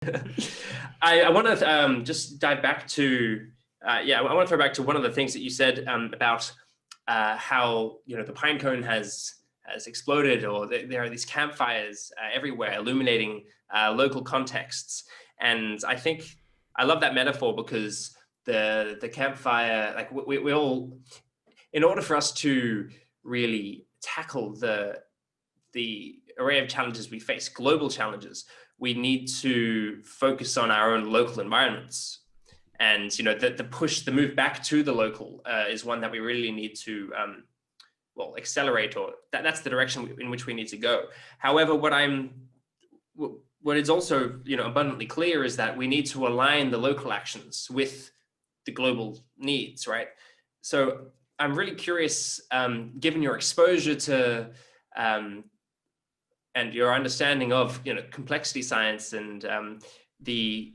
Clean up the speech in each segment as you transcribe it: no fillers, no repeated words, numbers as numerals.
I want to just dive back to I want to throw back to one of the things that you said about how the pine cone has exploded, or there are these campfires everywhere illuminating local contexts, and I think I love that metaphor because the campfire, like we all, in order for us to really tackle the array of challenges we face, global challenges, we need to focus on our own local environments. And the move back to the local is one that we really need to accelerate, or that's the direction in which we need to go. However, what is also abundantly clear is that we need to align the local actions with the global needs, right? So I'm really curious, given your exposure to and your understanding of complexity science, and the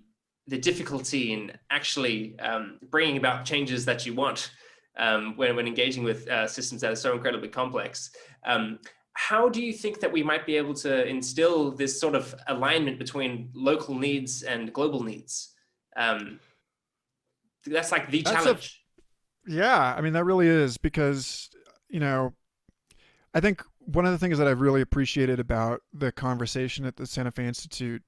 difficulty in actually bringing about changes that you want when engaging with systems that are so incredibly complex. How do you think that we might be able to instill this sort of alignment between local needs and global needs? That's like the That's a challenge. Yeah, I mean that really is because you know I think one of the things that I've really appreciated about the conversation at the Santa Fe Institute,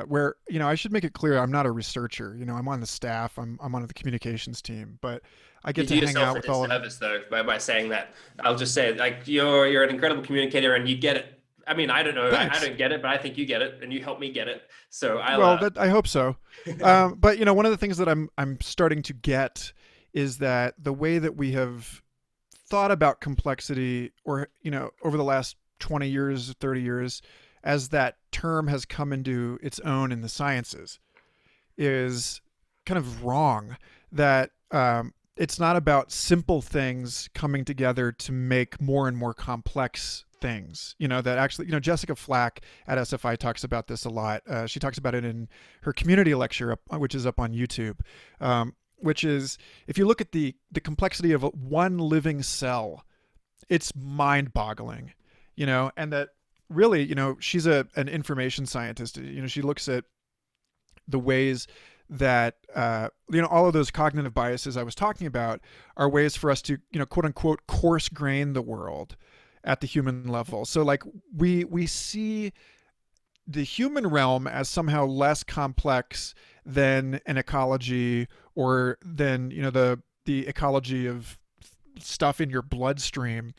where I should make it clear I'm not a researcher. I'm on the staff. I'm on the communications team, but I You get do to hang yourself out a with all of. disservice though by saying that. I'll just say, like, you're an incredible communicator and you get it. I mean, I don't know, I Thanks. don't get it, but I think you get it and you help me get it. So I'll Well, that I hope so. But one of the things that I'm starting to get is that the way that we have thought about complexity, or over the last 20 years, 30 years, as that term has come into its own in the sciences, is kind of wrong. That it's not about simple things coming together to make more and more complex things. That actually, Jessica Flack at SFI talks about this a lot. She talks about it in her community lecture, which is up on YouTube. Which is, if you look at the complexity of one living cell, it's mind-boggling. And that really, she's an information scientist. She looks at the ways that all of those cognitive biases I was talking about are ways for us to quote unquote coarse grain the world at the human level. So like we see the human realm as somehow less complex than an ecology, or than the ecology of stuff in your bloodstream,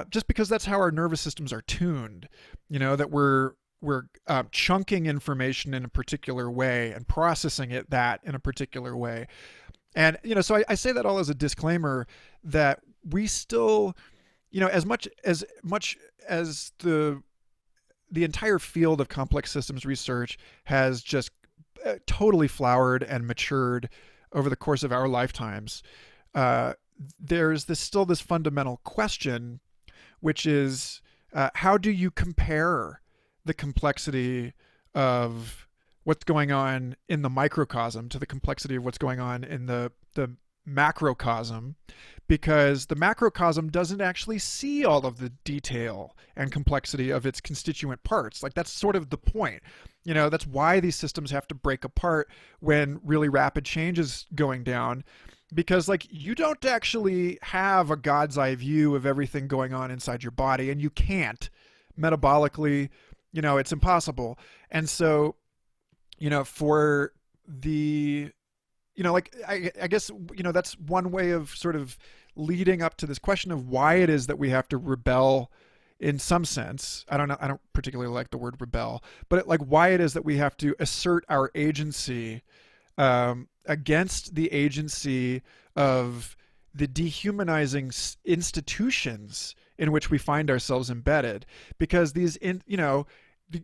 just because that's how our nervous systems are tuned. That we're chunking information in a particular way and processing it that in a particular way. And so I say that all as a disclaimer that we still, as much as the entire field of complex systems research has just totally flowered and matured over the course of our lifetimes, uh, there's still this fundamental question, which is, how do you compare the complexity of what's going on in the microcosm to the complexity of what's going on in the macrocosm, because the macrocosm doesn't actually see all of the detail and complexity of its constituent parts. Like, that's sort of the point. That's why these systems have to break apart when really rapid change is going down, because like you don't actually have a god's eye view of everything going on inside your body, and you can't metabolically, it's impossible. And so, for the like I guess that's one way of sort of leading up to this question of why it is that we have to rebel in some sense. I don't know, I don't particularly like the word rebel, but like why it is that we have to assert our agency against the agency of the dehumanizing institutions in which we find ourselves embedded. Because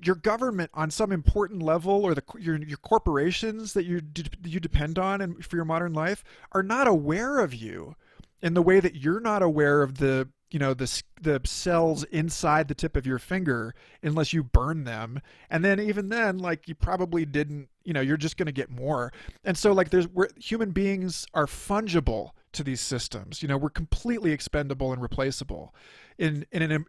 your government on some important level, or your corporations that you depend on and for your modern life, are not aware of you in the way that you're not aware of the cells inside the tip of your finger, unless you burn them. And then even then, like, you probably didn't, you're just going to get more. And so like human beings are fungible to these systems. We're completely expendable and replaceable in an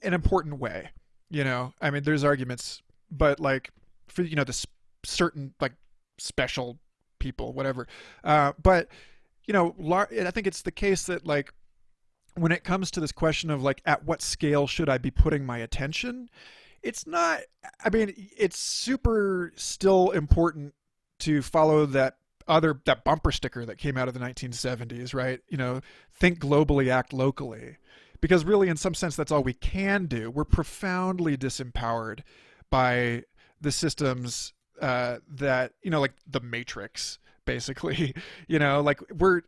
important way. I mean, there's arguments, but like for the certain like special people, whatever. But I think it's the case that like when it comes to this question of like at what scale should I be putting my attention, it's not. I mean, it's super still important to follow that bumper sticker that came out of the 1970s, right? Think globally, act locally, because really, in some sense, that's all we can do. We're profoundly disempowered by the systems that like the Matrix, basically. Like we're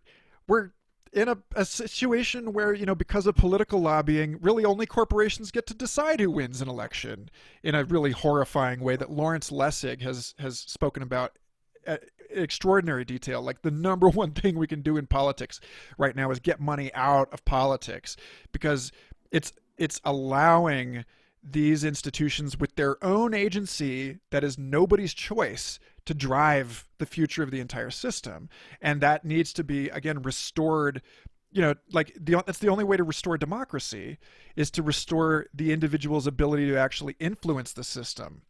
in a situation where because of political lobbying, really only corporations get to decide who wins an election in a really horrifying way that Lawrence Lessig has spoken about extraordinary detail. Like the number one thing we can do in politics right now is get money out of politics, because it's allowing these institutions with their own agency that is nobody's choice to drive the future of the entire system. And that needs to be, again, restored. That's the only way to restore democracy, is to restore the individual's ability to actually influence the system,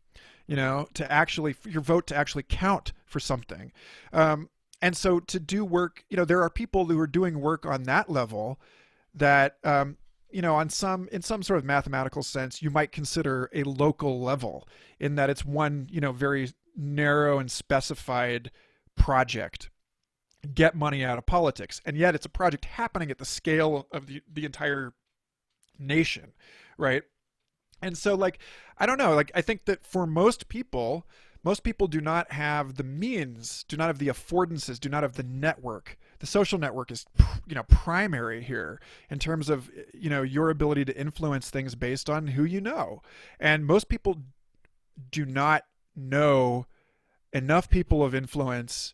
to actually, your vote to actually count for something. And so to do work, there are people who are doing work on that level that, in some sort of mathematical sense, you might consider a local level, in that it's one, very narrow and specified project. Get money out of politics. And yet it's a project happening at the scale of the entire nation, right? And so, like, I don't know, like, I think that for most people do not have the means, do not have the affordances, do not have the network. The social network is, primary here in terms of, your ability to influence things based on who you know. And most people do not know enough people of influence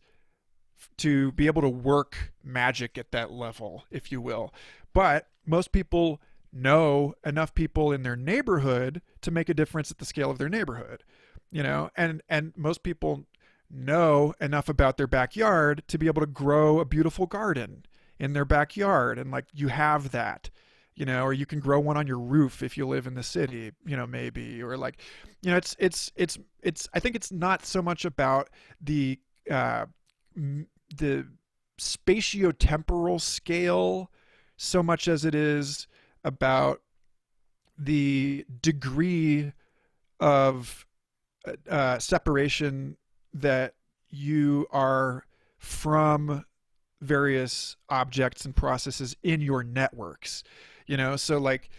to be able to work magic at that level, if you will. But most people know enough people in their neighborhood to make a difference at the scale of their neighborhood, and most people know enough about their backyard to be able to grow a beautiful garden in their backyard. And like, you have that, or you can grow one on your roof if you live in the city, maybe, or like, it's I think it's not so much about the spatiotemporal scale so much as it is about the degree of separation that you are from various objects and processes in your networks. So like,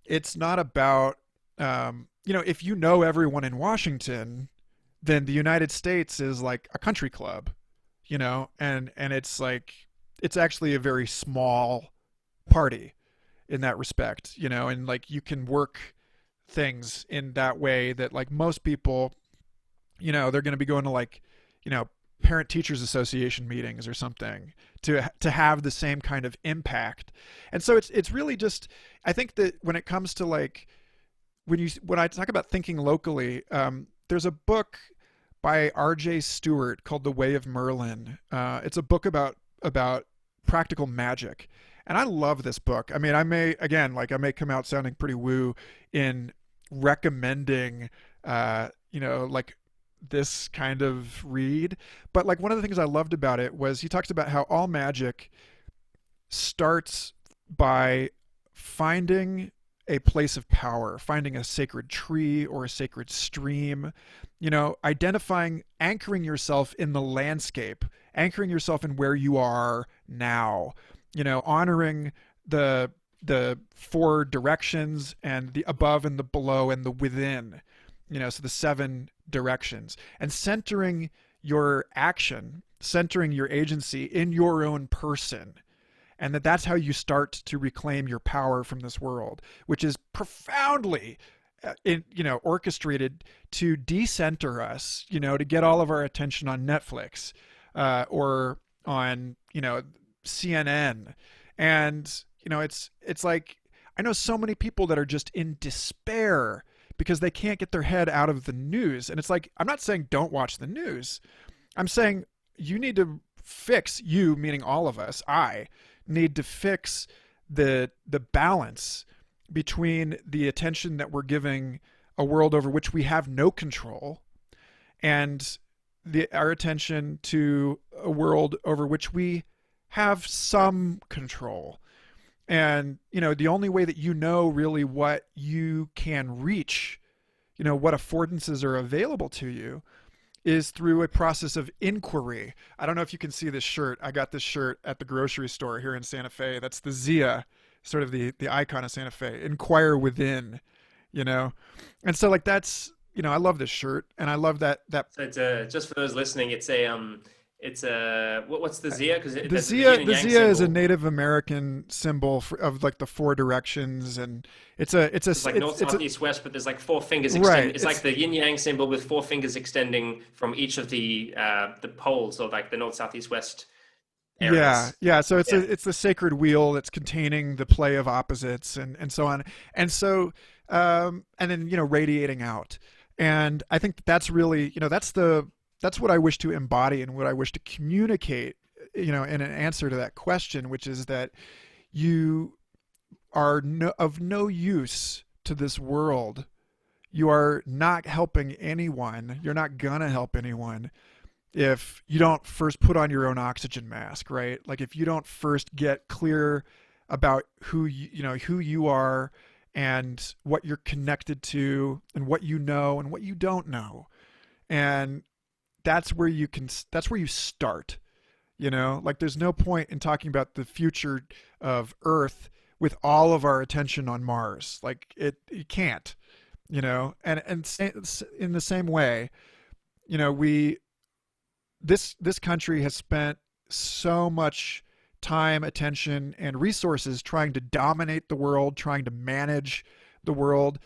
it's not about if you know everyone in Washington, then the United States is like a country club, and it's like, it's actually a very small party in that respect, and like, you can work things in that way that like most people, they're going to be going to like, parent teachers association meetings or something to have the same kind of impact. And so it's really just, I think that when it comes to like, when I talk about thinking locally, there's a book by R.J. Stewart called The Way of Merlin. It's a book about practical magic. And I love this book. I mean, I may come out sounding pretty woo in recommending, like this kind of read. But like, one of the things I loved about it was he talks about how all magic starts by finding a place of power, finding a sacred tree or a sacred stream, identifying, anchoring yourself in the landscape, anchoring yourself in where you are now, honoring the four directions and the above and the below and the within, so the 7 directions, and centering your action, centering your agency in your own person. And that's how you start to reclaim your power from this world, which is profoundly orchestrated to decenter us, to get all of our attention on Netflix or on, CNN. And, it's like, I know so many people that are just in despair because they can't get their head out of the news. And it's like, I'm not saying don't watch the news. I'm saying you need to fix, you meaning all of us, I need to fix the balance between the attention that we're giving a world over which we have no control and our attention to a world over which we have some control. And, the only way that really what you can reach, what affordances are available to you, is through a process of inquiry. I don't know if you can see this shirt. I got this shirt at the grocery store here in Santa Fe. That's the Zia, sort of the icon of Santa Fe. Inquire within, you know? And so like that's, I love this shirt, and I love that So it's just for those listening, it's a what's the Zia? Because the Zia, yin and the yang Zia is a symbol. Native American symbol of like the four directions, and It's like north, it's south, a east, west, but there's like four fingers right. extend. It's like the yin yang symbol with four fingers extending from each of the poles, or like the north, south, east, west Yeah, areas. yeah. So Yeah. it's the sacred wheel that's containing the play of opposites, and so on, and so and then radiating out, and I think that's really that's what I wish to embody and what I wish to communicate, in an answer to that question, which is that you are of no use to this world. You are not helping anyone. You're not gonna help anyone if you don't first put on your own oxygen mask, right? Like if you don't first get clear about who you are and what you're connected to and what you know and what you don't know. And that's where you start, like there's no point in talking about the future of Earth with all of our attention on Mars. Like you can't, and in the same way, we this country has spent so much time, attention, and resources trying to dominate the world, trying to manage the world,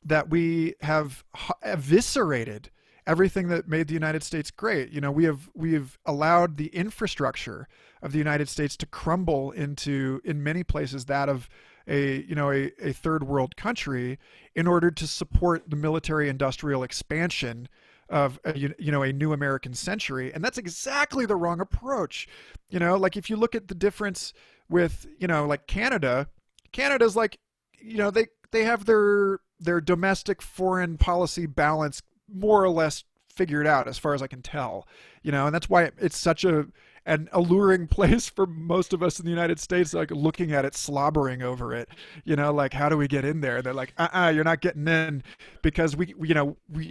that we have eviscerated everything that made the United States great. We have allowed the infrastructure of the United States to crumble into, in many places, that of a third world country, in order to support the military industrial expansion of a new American century. And that's exactly the wrong approach. Like if you look at the difference with like Canada's like, they have their domestic foreign policy balance more or less figured out, as far as I can tell. And that's why it's such an alluring place for most of us in the United States, like looking at it, slobbering over it, like, how do we get in there? They're like, you're not getting in, because we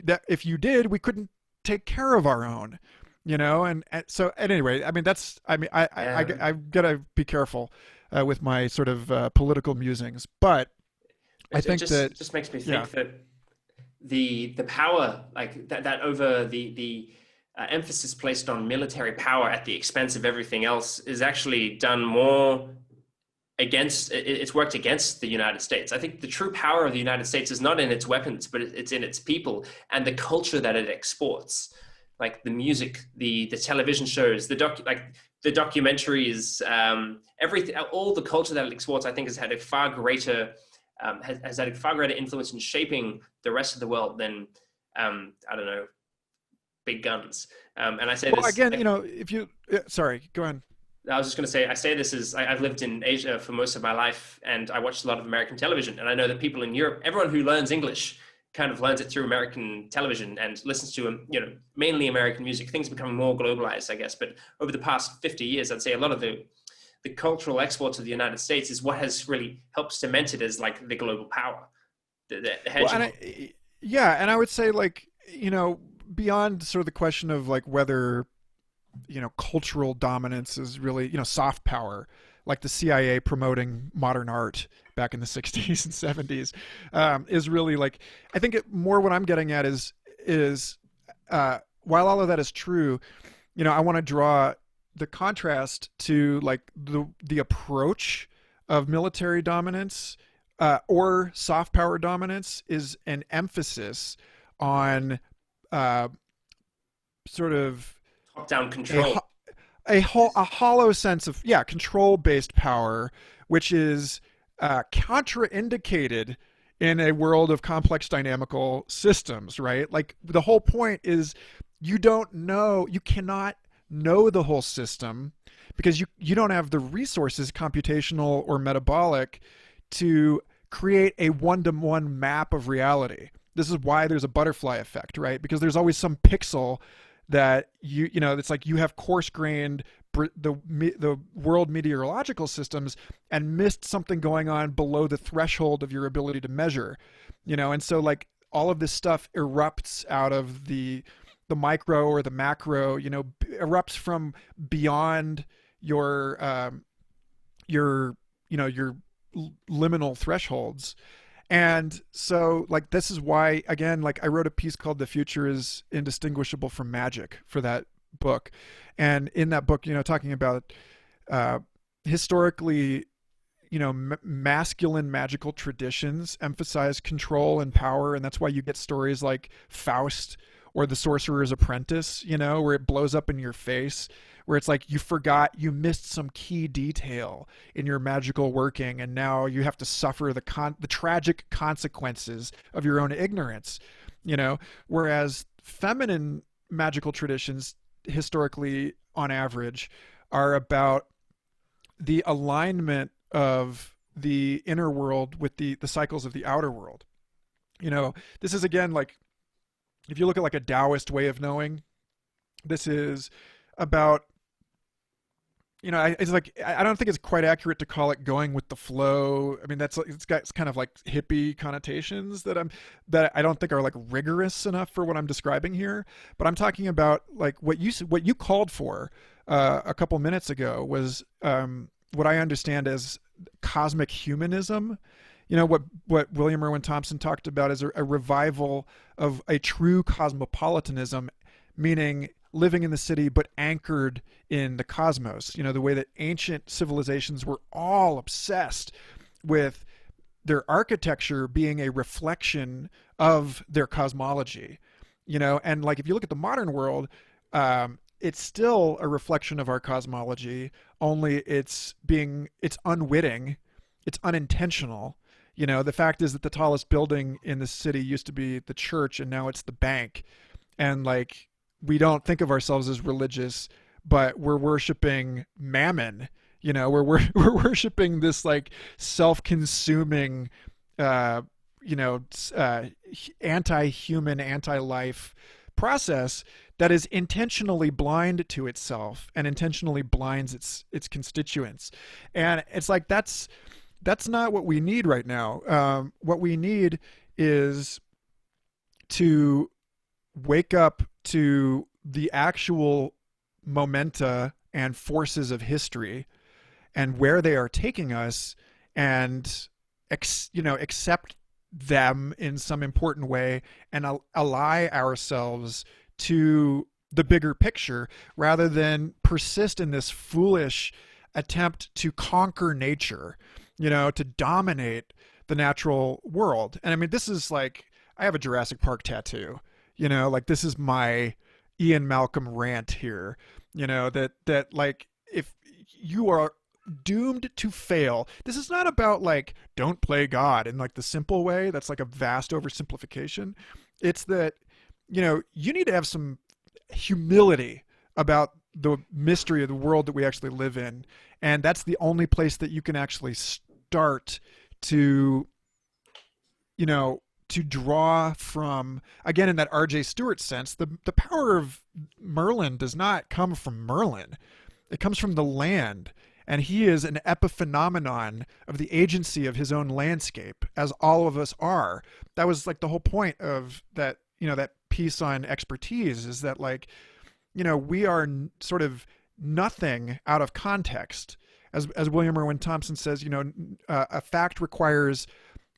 that if you did, we couldn't take care of our own, and so anyway, I mean, Yeah. I've got to be careful with my sort of political musings, but I It think that, just makes me yeah. think that the power, like that over the emphasis placed on military power at the expense of everything else, is actually done more against, it's worked against the United States. I think the true power of the United States is not in its weapons, but it's in its people and the culture that it exports, like the music, the television shows, the documentaries, everything, all the culture that it exports. I think has had a far greater has had a far greater influence in shaping the rest of the world than I don't know, big guns. And I say Well, this, again, if you, sorry, go ahead. I was just going to say, I say this as I've lived in Asia for most of my life, and I watched a lot of American television. And I know that people in Europe, everyone who learns English kind of learns it through American television and listens to, mainly American music. Things becoming more globalized, I guess. But over the past 50 years, I'd say a lot of the cultural exports of the United States is what has really helped cement it as like the global power, the Well, and hegemon. yeah, and I would say, like, beyond sort of the question of like whether cultural dominance is really soft power, like the CIA promoting modern art back in the 60s and 70s, is really like, I think more what I'm getting at is while all of that is true, I want to draw the contrast to like the approach of military dominance, or soft power dominance, is an emphasis on uh, sort of Top down a control. a hollow sense of, yeah, control based power, which is contraindicated in a world of complex dynamical systems, right? Like the whole point is, you cannot know the whole system, because you don't have the resources, computational or metabolic, to create a one-to-one map of reality. This is why there's a butterfly effect, right? Because there's always some pixel that you know, it's like you have coarse grained the world meteorological systems and missed something going on below the threshold of your ability to measure, you know. And so like all of this stuff erupts out of the micro or the macro, you know, erupts from beyond your you know, your liminal thresholds. And so like this is why, again, like I wrote a piece called "The Future is Indistinguishable from Magic" for that book. And in that book, you know, talking about uh historically, you know, masculine magical traditions emphasize control and power, and that's why you get stories like Faust or The Sorcerer's Apprentice, you know, where it blows up in your face, where it's like you missed some key detail in your magical working, and now you have to suffer the tragic consequences of your own ignorance, you know. Whereas feminine magical traditions, historically on average, are about the alignment of the inner world with the cycles of the outer world. You know, this is again like if you look at like a Taoist way of knowing, this is about, you know, it's like I don't think it's quite accurate to call it going with the flow. I mean, that's it's kind of like hippie connotations that I don't think are like rigorous enough for what I'm describing here. But I'm talking about like what you called for a couple minutes ago was what I understand as cosmic humanism. You know, what William Irwin Thompson talked about is a revival of a true cosmopolitanism, meaning living in the city but anchored in the cosmos. You know, the way that ancient civilizations were all obsessed with their architecture being a reflection of their cosmology. You know, and like if you look at the modern world, it's still a reflection of our cosmology, only it's unwitting, it's unintentional. You know, the fact is that the tallest building in the city used to be the church and now it's the bank. And like, we don't think of ourselves as religious, but we're worshiping mammon. You know, we're worshiping this like self-consuming, you know, anti-human, anti-life process that is intentionally blind to itself and intentionally blinds its constituents. And it's like that's not what we need right now. What we need is to wake up to the actual momenta and forces of history and where they are taking us, and you know, accept them in some important way and ally ourselves to the bigger picture rather than persist in this foolish attempt to conquer nature, you know, to dominate the natural world. And I mean, this is like, I have a Jurassic Park tattoo, you know, like this is my Ian Malcolm rant here, you know, that like, if you are doomed to fail, this is not about like, don't play God in like the simple way. That's like a vast oversimplification. It's that, you know, you need to have some humility about the mystery of the world that we actually live in. And that's the only place that you can actually start to, you know, to draw from, again, in that R.J. Stewart sense, the power of Merlin does not come from Merlin. It comes from the land. And he is an epiphenomenon of the agency of his own landscape, as all of us are. That was like the whole point of that, you know, that piece on expertise, is that like, you know, we are sort of nothing out of context. As William Irwin Thompson says, you know, a fact requires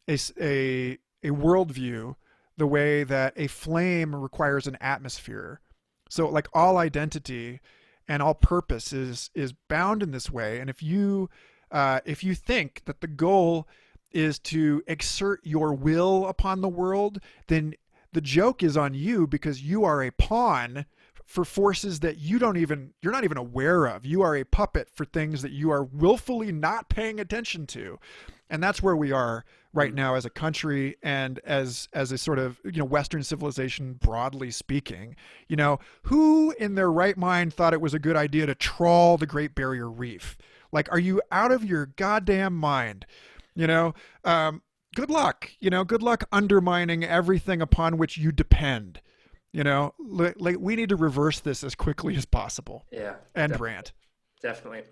a worldview the way that a flame requires an atmosphere. So like all identity and all purpose is bound in this way. And if you think that the goal is to exert your will upon the world, then the joke is on you, because you are a pawn for forces that you're not even aware of. You are a puppet for things that you are willfully not paying attention to. And that's where we are right now as a country, and as a sort of, you know, Western civilization, broadly speaking. You know, who in their right mind thought it was a good idea to trawl the Great Barrier Reef? Like, are you out of your goddamn mind? You know, good luck. Good luck undermining everything upon which you depend. Like we need to reverse this as quickly as possible. Yeah, End rant. definitely.